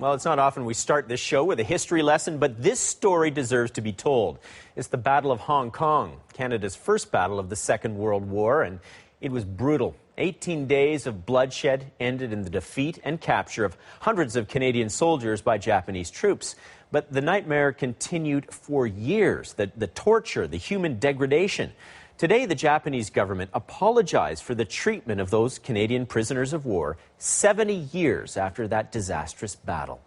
Well, it's not often we start this show with a history lesson, but this story deserves to be told. It's the Battle of Hong Kong, Canada's first battle of the Second World War, and it was brutal. 18 days of bloodshed ended in the defeat and capture of hundreds of Canadian soldiers by Japanese troops. But the nightmare continued for years, the torture, the human degradation. Today, the Japanese government apologized for the treatment of those Canadian prisoners of war 70 years after that disastrous battle.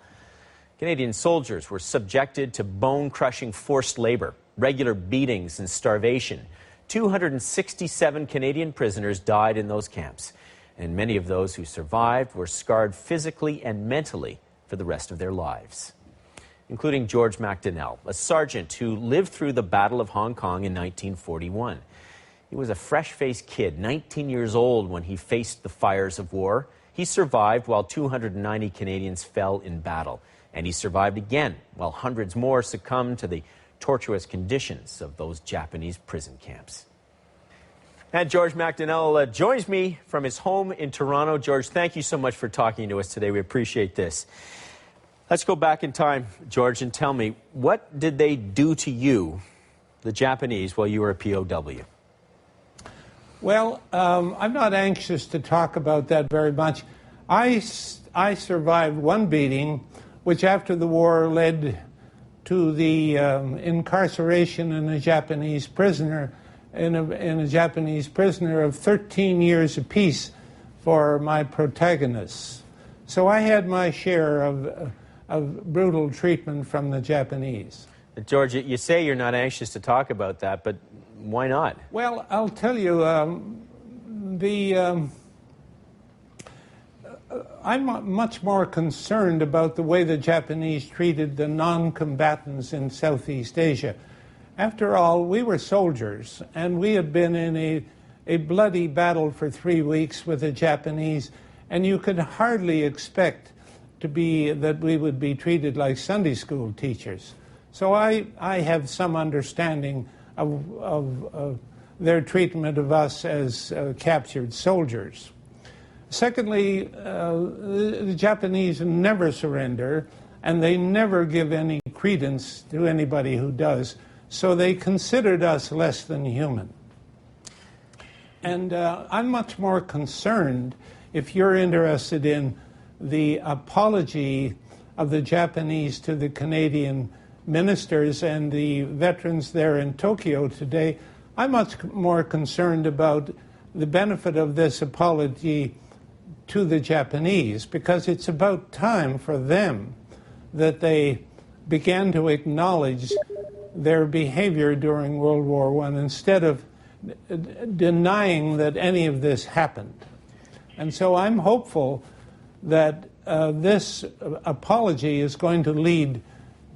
Canadian soldiers were subjected to bone-crushing forced labor, regular beatings and starvation. 267 Canadian prisoners died in those camps, and many of those who survived were scarred physically and mentally for the rest of their lives, including George MacDonnell, a sergeant who lived through the Battle of Hong Kong in 1941. He was a fresh-faced kid, 19 years old when he faced the fires of war. He survived while 290 Canadians fell in battle, and he survived again while hundreds more succumbed to the tortuous conditions of those Japanese prison camps. And George MacDonnell joins me from his home in Toronto. George, thank you so much for talking to us today. We appreciate this. Let's go back in time, George, and tell me, what did they do to you, the Japanese, while you were a POW? Well, I'm not anxious to talk about that very much. I survived one beating, which after the war led to the incarceration in a Japanese prisoner, in a Japanese prisoner of 13 years apiece for my protagonists. So I had my share of brutal treatment from the Japanese. George, you say you're not anxious to talk about that, but why not? Well, I'll tell you, I'm much more concerned about the way the Japanese treated the non-combatants in Southeast Asia. After all, we were soldiers, and we had been in a bloody battle for 3 weeks with the Japanese, and you could hardly expect that we would be treated like Sunday school teachers. So I have some understanding of their treatment of us as captured soldiers. Secondly, the Japanese never surrender, and they never give any credence to anybody who does, so they considered us less than human. And I'm much more concerned, if you're interested in the apology of the Japanese to the Canadian ministers and the veterans there in Tokyo today, I'm much more concerned about the benefit of this apology to the Japanese, because it's about time for them that they began to acknowledge their behavior during World War I instead of denying that any of this happened. And so I'm hopeful that this apology is going to lead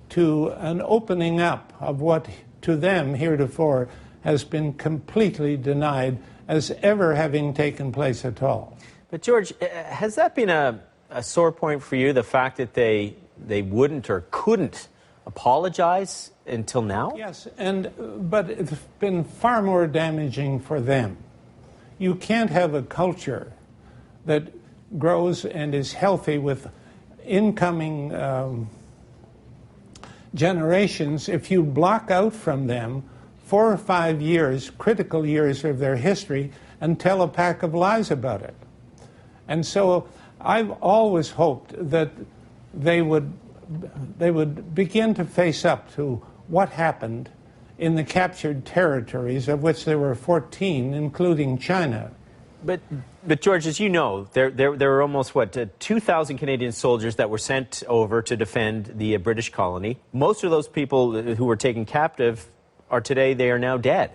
to an opening up of what to them heretofore has been completely denied as ever having taken place at all. But George, has that been a sore point for you, the fact that they wouldn't or couldn't apologize until now? Yes, but it's been far more damaging for them. You can't have a culture that grows and is healthy with incoming generations if you block out from them 4 or 5 years, critical years of their history, and tell a pack of lies about it. And so I've always hoped that they would begin to face up to what happened in the captured territories, of which there were 14, including China. But George, as you know, there were almost, 2,000 Canadian soldiers that were sent over to defend the British colony. Most of those people who were taken captive they are now dead.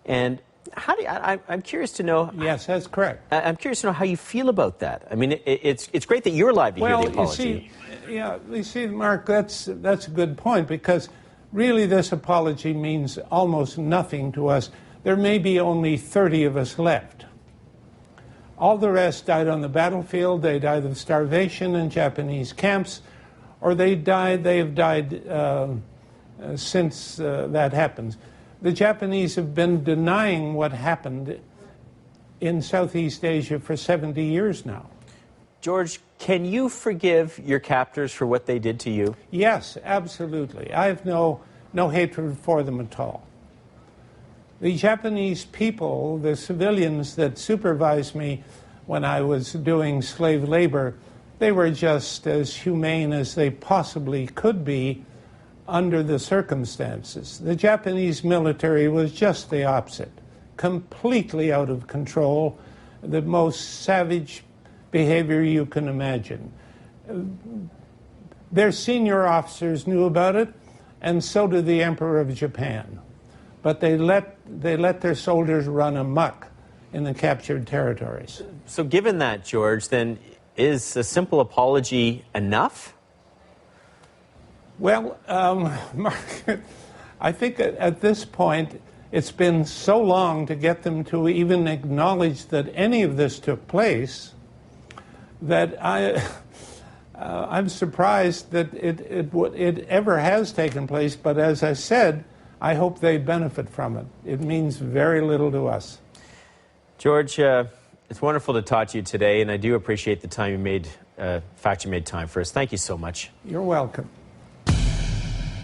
And I'm curious to know... Yes, that's correct. I'm curious to know how you feel about that. I mean, it's great that you're alive to hear the apology. You see, Mark, that's a good point, because really this apology means almost nothing to us. There may be only 30 of us left. All the rest died on the battlefield. They died of starvation in Japanese camps, or they have died since that happens. The Japanese have been denying what happened in Southeast Asia for 70 years now. George, can you forgive your captors for what they did to you? Yes, absolutely. I have no hatred for them at all. The Japanese people, the civilians that supervised me when I was doing slave labor, they were just as humane as they possibly could be under the circumstances. The Japanese military was just the opposite, completely out of control, the most savage behavior you can imagine. Their senior officers knew about it, and so did the Emperor of Japan. But they let their soldiers run amok in the captured territories. So given that, George, then is a simple apology enough? Well, Mark, I think at this point it's been so long to get them to even acknowledge that any of this took place that I'm surprised that it ever has taken place. But as I said, I hope they benefit from it. It means very little to us. George, it's wonderful to talk to you today, and I do appreciate the time you made, you made time for us. Thank you so much. You're welcome.